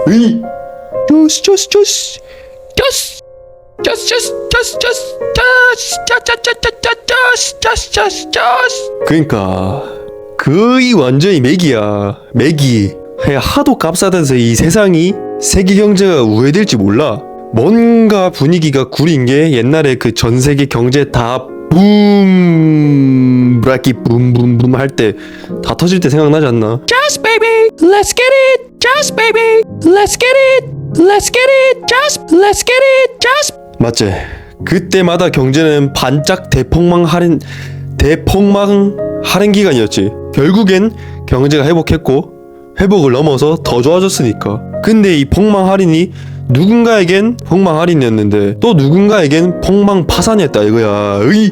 으이! 그러니까 거의 완전히 맥이야. 맥이 하도 값싸다서 이 세상이 세계 경제가 우회될지 몰라. 뭔가 분위기가 구린 게 옛날에 그 전 세계 경제 다 붐 브라키 붐붐붐 할 때 다 터질 때 생각나지 않나? Just baby, let's get it. Just baby, let's get it. Let's get it. Just let's get it. Just 맞지? 그때마다 경제는 반짝 대폭망 할인 기간이었지. 결국엔 경제가 회복했고 회복을 넘어서 더 좋아졌으니까. 근데 이 폭망 할인이 누군가에겐 폭망 할인이었는데 또 누군가에겐 폭망 파산이었다 이거야. 으이!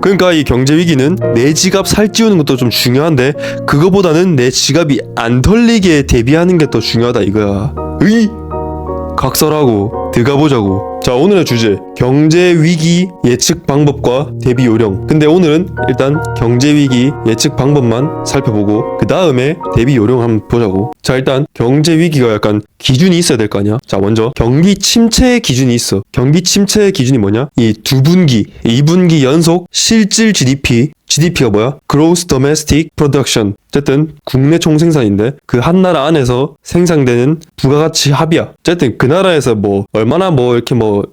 그러니까 이 경제 위기는 내 지갑 살찌우는 것도 좀 중요한데 그거보다는 내 지갑이 안 털리게 대비하는 게 더 중요하다 이거야. 으이! 각설하고 들어가보자고. 자, 오늘의 주제 경제 위기 예측 방법과 대비 요령. 근데 오늘은 일단 경제 위기 예측 방법만 살펴보고 그 다음에 대비 요령 한번 보자고. 자, 일단 경제 위기가 약간 기준이 있어야 될 거 아니야. 자, 먼저 경기 침체의 기준이 있어. 경기 침체의 기준이 뭐냐? 이 2분기 연속 실질 GDP가 뭐야? Gross Domestic Production. 어쨌든 국내 총생산인데 그 한 나라 안에서 생산되는 부가가치 합이야. 어쨌든 그 나라에서 뭐 얼마나 뭐 이렇게 뭐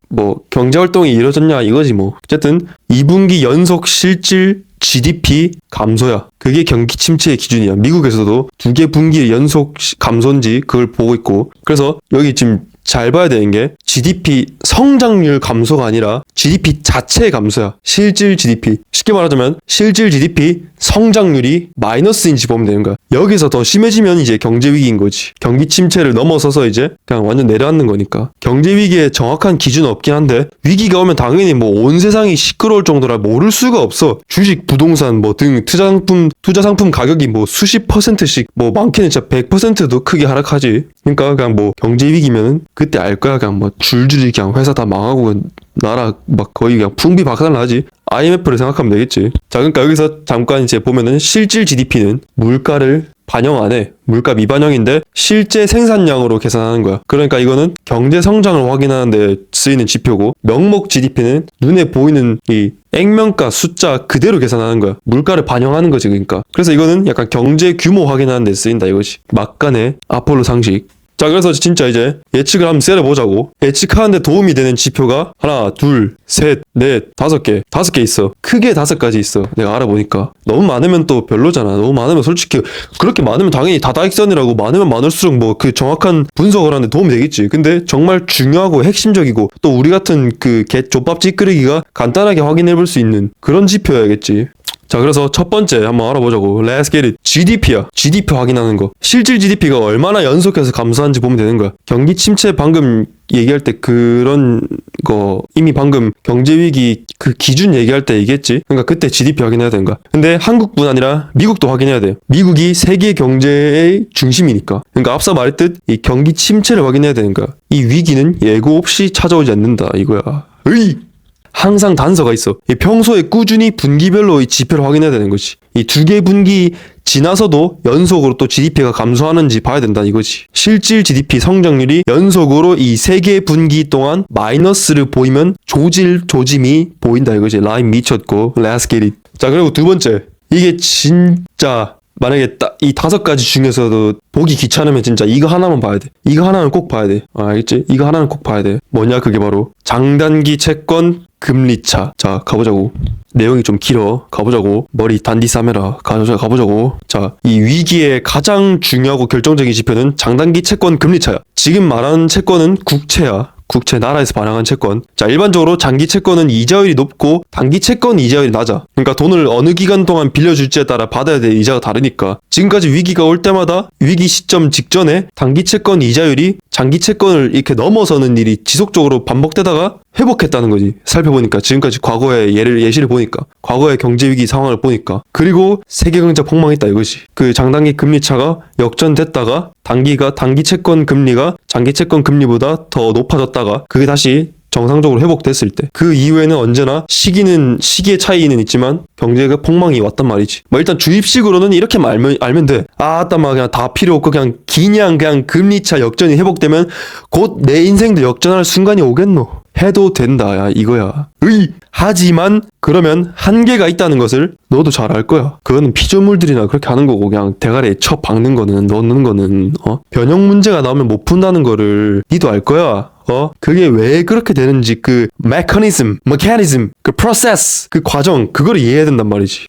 경제 활동이 이루어졌냐 이거지 뭐. 어쨌든 2분기 연속 실질 GDP 감소야. 그게 경기 침체의 기준이야. 미국에서도 2개 분기 연속 감소인지 그걸 보고 있고. 그래서 여기 지금 잘 봐야 되는 게 GDP 성장률 감소가 아니라 GDP 자체의 감소야. 실질 GDP. 쉽게 말하자면 실질 GDP 성장률이 마이너스인지 보면 되는 거야. 여기서 더 심해지면 이제 경제 위기인 거지. 경기 침체를 넘어서서 이제 그냥 완전 내려앉는 거니까. 경제 위기에 정확한 기준은 없긴 한데 위기가 오면 당연히 뭐 온 세상이 시끄러울 정도라 모를 수가 없어. 주식, 부동산 뭐 등 투자 상품 가격이 뭐 수십 %씩 뭐 많게는 진짜 100%도 크게 하락하지. 그러니까 그냥 뭐 경제 위기면은 그때 알 거야. 그냥 뭐 줄줄이 그냥 회사 다 망하고 나라 막 거의 그냥 풍비박산나지. IMF를 생각하면 되겠지. 자, 그러니까 여기서 잠깐 이제 보면은 실질 GDP는 물가를 반영 안 해. 물가 미반영인데 실제 생산량으로 계산하는 거야. 그러니까 이거는 경제 성장을 확인하는 데 쓰이는 지표고, 명목 GDP는 눈에 보이는 이 액면가 숫자 그대로 계산하는 거야. 물가를 반영하는 거지. 그러니까 그래서 이거는 약간 경제 규모 확인하는 데 쓰인다 이거지. 막간의 아폴로 상식. 자, 그래서 진짜 이제 예측을 한번 세려보자고. 예측하는데 도움이 되는 지표가 하나, 둘, 셋, 넷, 5개 있어. 크게 5가지 있어. 내가 알아보니까. 너무 많으면 또 별로잖아. 너무 많으면 솔직히 그렇게 많으면 당연히 다다익선이라고. 많으면 많을수록 뭐 그 정확한 분석을 하는데 도움이 되겠지. 근데 정말 중요하고 핵심적이고 또 우리 같은 그 족밥 찌끄레기가 간단하게 확인해 볼 수 있는 그런 지표여야겠지. 자, 그래서 첫 번째 한번 알아보자고. Let's get it. GDP야. GDP 확인하는 거. 실질 GDP가 얼마나 연속해서 감소한지 보면 되는 거야. 경기 침체 방금 얘기할 때 그런 거 이미 방금 경제위기 그 기준 얘기할 때 얘기했지. 그러니까 그때 GDP 확인해야 되는 거야. 근데 한국뿐 아니라 미국도 확인해야 돼. 미국이 세계 경제의 중심이니까. 그러니까 앞서 말했듯 이 경기 침체를 확인해야 되는 거야. 이 위기는 예고 없이 찾아오지 않는다 이거야. 으이! 항상 단서가 있어. 평소에 꾸준히 분기별로 이 지표를 확인해야 되는 거지. 이 2개 분기 지나서도 연속으로 또 GDP가 감소하는지 봐야 된다 이거지. 실질 GDP 성장률이 연속으로 이 3개 분기 동안 마이너스를 보이면 조짐이 보인다 이거지. 라인 미쳤고. Let's get it. 자, 그리고 두 번째. 이게 진짜 만약에 딱 이 5가지 중에서도 보기 귀찮으면 진짜 이거 하나만 봐야 돼. 이거 하나는 꼭 봐야 돼. 알겠지? 이거 하나는 꼭 봐야 돼. 뭐냐? 그게 바로 장단기 채권 금리차. 자, 가보자고. 내용이 좀 길어. 가보자고. 머리 단디 싸매라. 가보자고. 자, 이 위기의 가장 중요하고 결정적인 지표는 장단기 채권 금리차야. 지금 말하는 채권은 국채야. 국채, 나라에서 발행한 채권. 자, 일반적으로 장기 채권은 이자율이 높고 단기 채권 이자율이 낮아. 그러니까 돈을 어느 기간 동안 빌려줄지에 따라 받아야 될 이자가 다르니까. 지금까지 위기가 올 때마다 위기 시점 직전에 단기 채권 이자율이 장기 채권을 이렇게 넘어서는 일이 지속적으로 반복되다가 회복했다는 거지. 살펴보니까 지금까지 과거의 예시를 보니까, 과거의 경제위기 상황을 보니까. 그리고 세계경제 폭망했다 이거지. 그 장단기 금리차가 역전됐다가 단기 채권 금리가 장기 채권 금리보다 더 높아졌다가 그게 다시 정상적으로 회복됐을 때. 그 이후에는 언제나 시기의 차이는 있지만 경제가 폭망이 왔단 말이지. 뭐 일단 주입식으로는 이렇게 알면 돼. 아따 막 그냥 다 필요 없고 그냥 금리차 역전이 회복되면 곧 내 인생도 역전할 순간이 오겠노. 해도 된다 야 이거야. 하지만 그러면 한계가 있다는 것을 너도 잘 알 거야. 그거는 피조물들이나 그렇게 하는 거고 그냥 대가리에 쳐 박는 거는 넣는 거는 변형 문제가 나오면 못 푼다는 거를 니도 알 거야. 그게 왜 그렇게 되는지 그 메커니즘, 그 프로세스, 그 과정 그걸 이해해야 된단 말이지.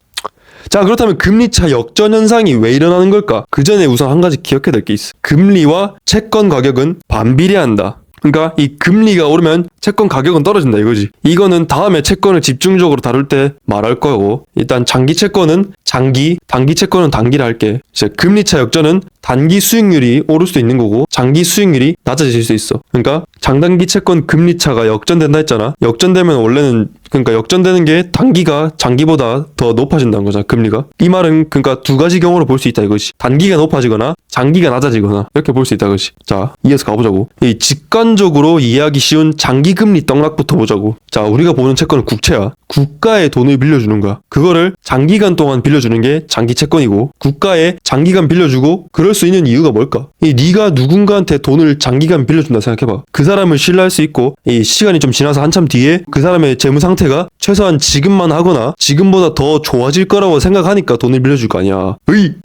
자, 그렇다면 금리차 역전 현상이 왜 일어나는 걸까? 그 전에 우선 한 가지 기억해야 될 게 있어. 금리와 채권 가격은 반비례한다. 그러니까 이 금리가 오르면 채권 가격은 떨어진다 이거지. 이거는 다음에 채권을 집중적으로 다룰 때 말할 거고, 일단 장기 채권은 장기, 단기 채권은 단기라 할게. 이제 금리차 역전은 단기 수익률이 오를 수도 있는 거고 장기 수익률이 낮아질 수 있어. 그러니까 장단기 채권 금리차가 역전된다 했잖아. 역전되면 원래는 그러니까 역전되는 게 단기가 장기보다 더 높아진다는 거잖아, 금리가. 이 말은 그러니까 두 가지 경우로 볼 수 있다 이것이. 단기가 높아지거나 장기가 낮아지거나 이렇게 볼 수 있다 이것이. 자, 이어서 가보자고. 이 직관적으로 이해하기 쉬운 장기 금리 떡락부터 보자고. 자, 우리가 보는 채권은 국채야. 국가에 돈을 빌려주는 거야. 그거를 장기간 동안 빌려주는 게 장기 채권이고, 국가에 장기간 빌려주고 그럴 수 있는 이유가 뭘까? 네가 누군가한테 돈을 장기간 빌려준다 생각해봐. 그 사람을 신뢰할 수 있고, 이 시간이 좀 지나서 한참 뒤에 그 사람의 재무 상태가 최소한 지금만 하거나 지금보다 더 좋아질 거라고 생각하니까 돈을 빌려줄 거 아니야.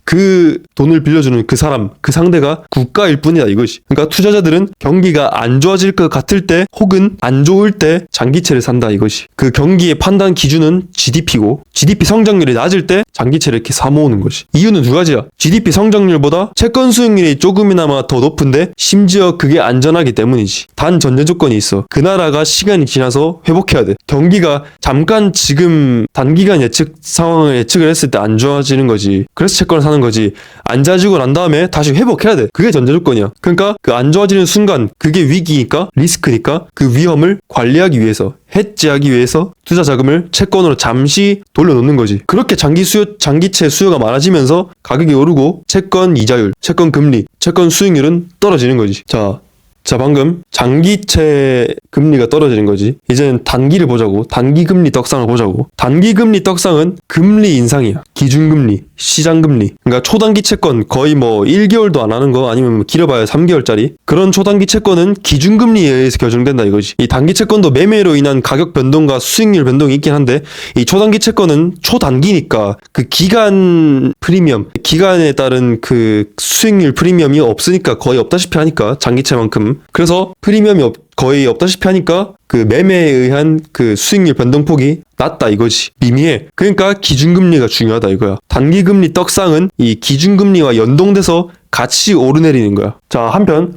그 돈을 빌려주는 그 사람, 그 상대가 국가일 뿐이다 이것이. 그러니까 투자자들은 경기가 안 좋아질 것 같을 때 혹은 안 좋을 때 장기채를 산다 이것이. 그 경기의 판단 기준은 GDP고, GDP 성장률이 낮을 때 장기채를 이렇게 사모으는 것이. 이유는 두 가지야. GDP 성장률보다 채권 수익률이 조금이나마 더 높은데 심지어 그게 안전하기 때문이지. 단 전제 조건이 있어. 그 나라가 시간이 지나서 회복해야 돼. 경기가 잠깐 지금 단기간 상황을 예측을 했을 때 안 좋아지는 거지. 그래서 채권을 사는 거지. 안 좋아지고 난 다음에 다시 회복해야 돼. 그게 전제 조건이야. 그러니까 그 안 좋아지는 순간 그게 위기니까, 리스크니까 그 위험을 관리하기 위해서, 해지하기 위해서 투자 자금을 채권으로 잠시 돌려놓는 거지. 그렇게 장기채 수요가 많아지면서 가격이 오르고 채권 이자율, 채권 금리, 채권 수익률은 떨어지는 거지. 자, 방금 장기채 금리가 떨어지는 거지. 이제는 단기를 보자고. 단기 금리 떡상을 보자고. 단기 금리 떡상은 금리 인상이야. 기준금리, 시장금리. 그러니까 초단기 채권 거의 뭐 1개월도 안 하는 거, 아니면 뭐 길어봐야 3개월짜리 그런 초단기 채권은 기준금리에 의해서 결정된다 이거지. 이 단기 채권도 매매로 인한 가격 변동과 수익률 변동이 있긴 한데, 이 초단기 채권은 초단기니까 그 기간 프리미엄, 기간에 따른 그 수익률 프리미엄이 없으니까 거의 없다시피 하니까, 장기채만큼. 그래서 프리미엄이 거의 없다시피 하니까 그 매매에 의한 그 수익률 변동폭이 낮다 이거지. 미미해. 그러니까 기준금리가 중요하다 이거야. 단기금리 떡상은 이 기준금리와 연동돼서 같이 오르내리는 거야. 자, 한편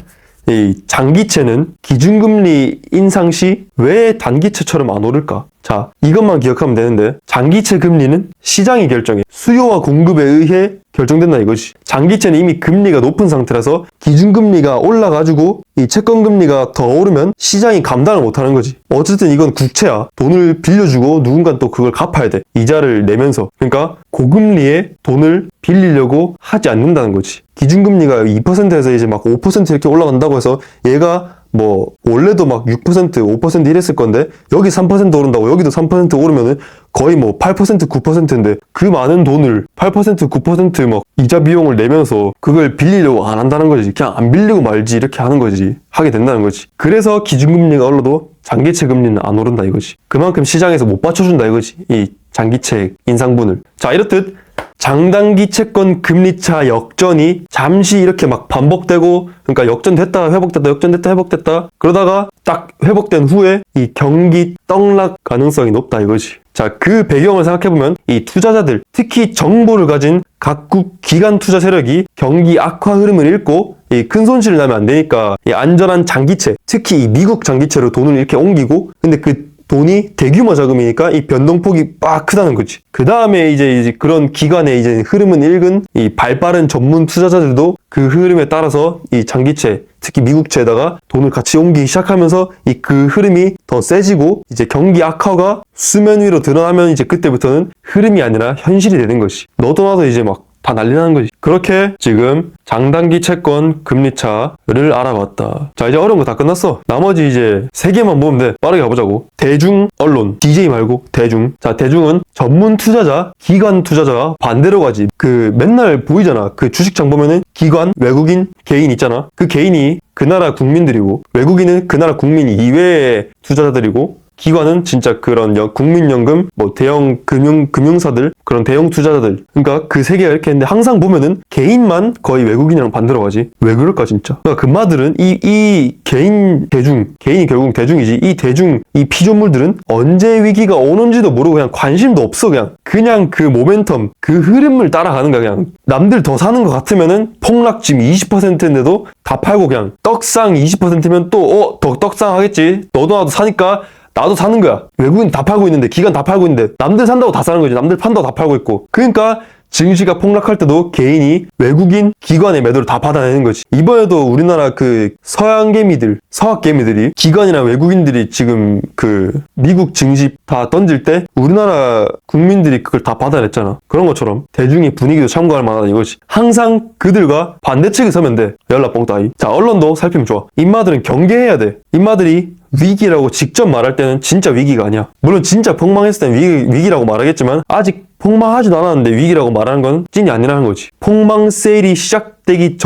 이 장기채는 기준금리 인상 시 왜 단기채처럼 안 오를까? 자, 이것만 기억하면 되는데, 장기채 금리는 시장이 결정해. 수요와 공급에 의해 결정된다 이거지. 장기채는 이미 금리가 높은 상태라서 기준금리가 올라가지고 이 채권금리가 더 오르면 시장이 감당을 못하는 거지. 어쨌든 이건 국채야. 돈을 빌려주고 누군가 또 그걸 갚아야 돼. 이자를 내면서. 그러니까 고금리에 돈을 빌리려고 하지 않는다는 거지. 기준금리가 2%에서 이제 막 5% 이렇게 올라간다고 해서 얘가 뭐 원래도 막 6%, 5% 이랬을 건데 여기 3% 오른다고 여기도 3% 오르면은 거의 뭐 8%, 9%인데 그 많은 돈을 8%, 9% 막 이자 비용을 내면서 그걸 빌리려고 안 한다는 거지. 그냥 안 빌리고 말지 이렇게 하는 거지. 하게 된다는 거지. 그래서 기준금리가 올라도 장기채 금리는 안 오른다 이거지. 그만큼 시장에서 못 받쳐준다 이거지. 이 장기채 인상분을. 자, 이렇듯 장단기 채권 금리차 역전이 잠시 이렇게 막 반복되고, 그러니까 역전됐다 회복됐다 역전됐다 회복됐다 그러다가 딱 회복된 후에 이 경기 떡락 가능성이 높다 이거지. 자, 그 배경을 생각해보면 이 투자자들, 특히 정보를 가진 각국 기관 투자 세력이 경기 악화 흐름을 읽고 이 큰 손실을 나면 안 되니까 이 안전한 장기채, 특히 이 미국 장기채로 돈을 이렇게 옮기고, 근데 그 돈이 대규모 자금이니까 이 변동폭이 빡 크다는 거지. 그 다음에 이제 그런 기관의 이제 흐름은 읽은 이 발빠른 전문 투자자들도 그 흐름에 따라서 이 장기채, 특히 미국채에다가 돈을 같이 옮기기 시작하면서 이 그 흐름이 더 세지고, 이제 경기 악화가 수면 위로 드러나면 이제 그때부터는 흐름이 아니라 현실이 되는 것이. 너도 나도 이제 막 다 난리 나는 거지. 그렇게 지금 장단기 채권 금리차를 알아봤다. 자, 이제 어려운 거 다 끝났어. 나머지 이제 3개만 보면 돼. 빠르게 가보자고. 대중 언론, DJ 말고 대중. 자, 대중은 전문 투자자, 기관 투자자가 반대로 가지. 그 맨날 보이잖아. 그 주식창 보면은 기관, 외국인, 개인 있잖아. 그 개인이 그 나라 국민들이고, 외국인은 그 나라 국민 이외의 투자자들이고, 기관은 진짜 그런 국민연금, 뭐 대형 금융사들, 그런 대형 투자자들. 그러니까 그 3개가 이렇게 했는데 항상 보면은 개인만 거의 외국인이랑 반대로 가지. 왜 그럴까 진짜? 그러니까 금마들은 이 개인 대중, 개인이 결국 대중이지. 이 대중, 이 피조물들은 언제 위기가 오는지도 모르고 그냥 관심도 없어. 그냥 그 모멘텀, 그 흐름을 따라가는 거야. 그냥 남들 더 사는 것 같으면은 폭락 지금 20%인데도 다 팔고 그냥 떡상 20%면 또 더 떡상 하겠지. 너도 나도 사니까 나도 사는 거야. 외국인 다 팔고 있는데, 기관 다 팔고 있는데, 남들 산다고 다 사는 거지. 남들 판다고 다 팔고 있고. 그러니까 증시가 폭락할 때도 개인이 외국인 기관의 매도를 다 받아내는 거지. 이번에도 우리나라 그 서학개미들이 기관이나 외국인들이 지금 그 미국 증시 다 던질 때 우리나라 국민들이 그걸 다 받아냈잖아. 그런 것처럼 대중의 분위기도 참고할 만하다 이거지. 항상 그들과 반대측에 서면 돼. 연락 뽕따이. 자, 언론도 살피면 좋아. 인마들은 경계해야 돼. 인마들이 위기라고 직접 말할 때는 진짜 위기가 아니야. 물론 진짜 폭망했을 땐 위기라고 말하겠지만 아직 폭망하지도 않았는데 위기라고 말하는 건 찐이 아니라는 거지. 폭망 세일이 시작되기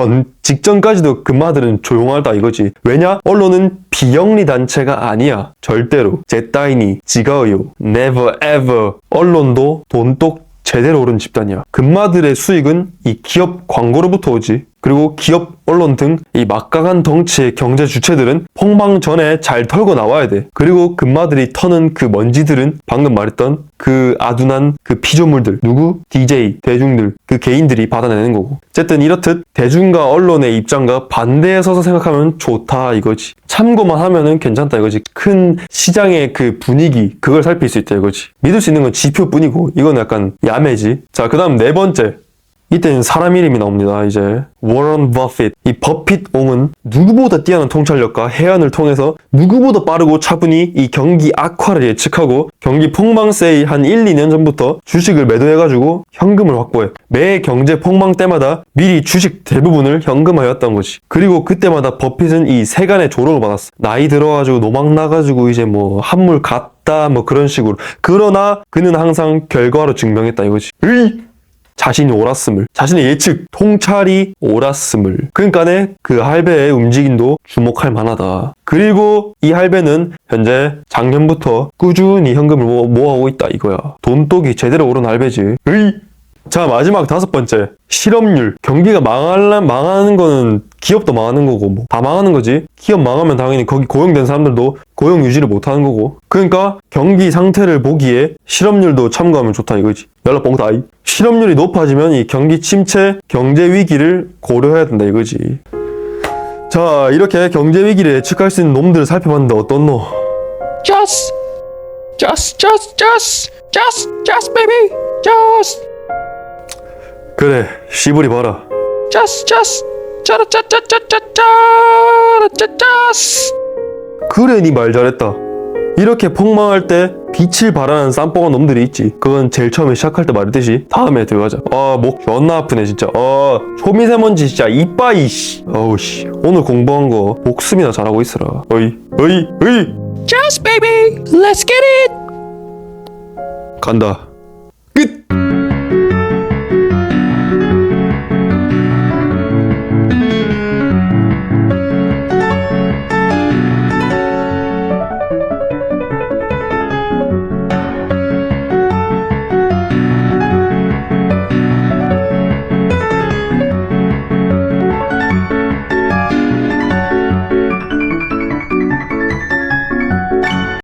직전까지도 금마들은 조용하다 이거지. 왜냐? 언론은 비영리 단체가 아니야. 절대로. 제 따위니 지가요. Never ever. 언론도 돈독 제대로 오른 집단이야. 금마들의 수익은 이 기업 광고로부터 오지. 그리고 기업, 언론 등 이 막강한 덩치의 경제 주체들은 폭망 전에 잘 털고 나와야 돼. 그리고 금마들이 터는 그 먼지들은 방금 말했던 그 아둔한 그 피조물들, 누구? DJ, 대중들, 그 개인들이 받아내는 거고. 어쨌든 이렇듯 대중과 언론의 입장과 반대에 서서 생각하면 좋다 이거지. 참고만 하면은 괜찮다 이거지. 큰 시장의 그 분위기, 그걸 살필 수 있다 이거지. 믿을 수 있는 건 지표뿐이고 이건 약간 야매지. 자, 그 다음 4번째. 이때는 사람 이름이 나옵니다. 이제 워런 버핏. 이 버핏 옹은 누구보다 뛰어난 통찰력과 해안을 통해서 누구보다 빠르고 차분히 이 경기 악화를 예측하고 경기 폭망 세일 한 1, 2년 전부터 주식을 매도해가지고 현금을 확보해. 매 경제 폭망 때마다 미리 주식 대부분을 현금화했던 거지. 그리고 그때마다 버핏은 이 세간의 조롱을 받았어. 나이 들어가지고 노막 나가지고 이제 뭐 한물 갔다 뭐 그런 식으로. 그러나 그는 항상 결과로 증명했다 이거지. 자신이 옳았음을, 자신의 예측, 통찰이 옳았음을. 그러니까는 그 할배의 움직임도 주목할 만하다. 그리고 이 할배는 현재 작년부터 꾸준히 현금을 모아오고 있다 이거야. 돈독이 제대로 오른 할배지. 자, 마지막 5번째. 실업률. 경기가 망하는 거는 기업도 망하는 거고 뭐 다 망하는 거지. 기업 망하면 당연히 거기 고용된 사람들도 고용 유지를 못 하는 거고. 그러니까 경기 상태를 보기에 실업률도 참고하면 좋다 이거지. 연락 뽕다이. 실업률이 높아지면 이 경기 침체, 경제 위기를 고려해야 된다 이거지. 자, 이렇게 경제 위기를 예측할 수 있는 놈들을 살펴봤는데 어떤 놈? Just baby. Just. 그래, 시부리 봐라. Just. 그래, 니 말 잘했다. 이렇게 폭망할 때 빛을 발하는 쌈뽕한 놈들이 있지. 그건 제일 처음에 시작할 때 말했듯이 다음에 들어가자. 목 존나 아프네 진짜. 초미세먼지 진짜 이빠이 씨. 어우 씨. 오늘 공부한 거 복습이나 잘하고 있어라. 어이. Just baby. Let's get it. 간다. 끝.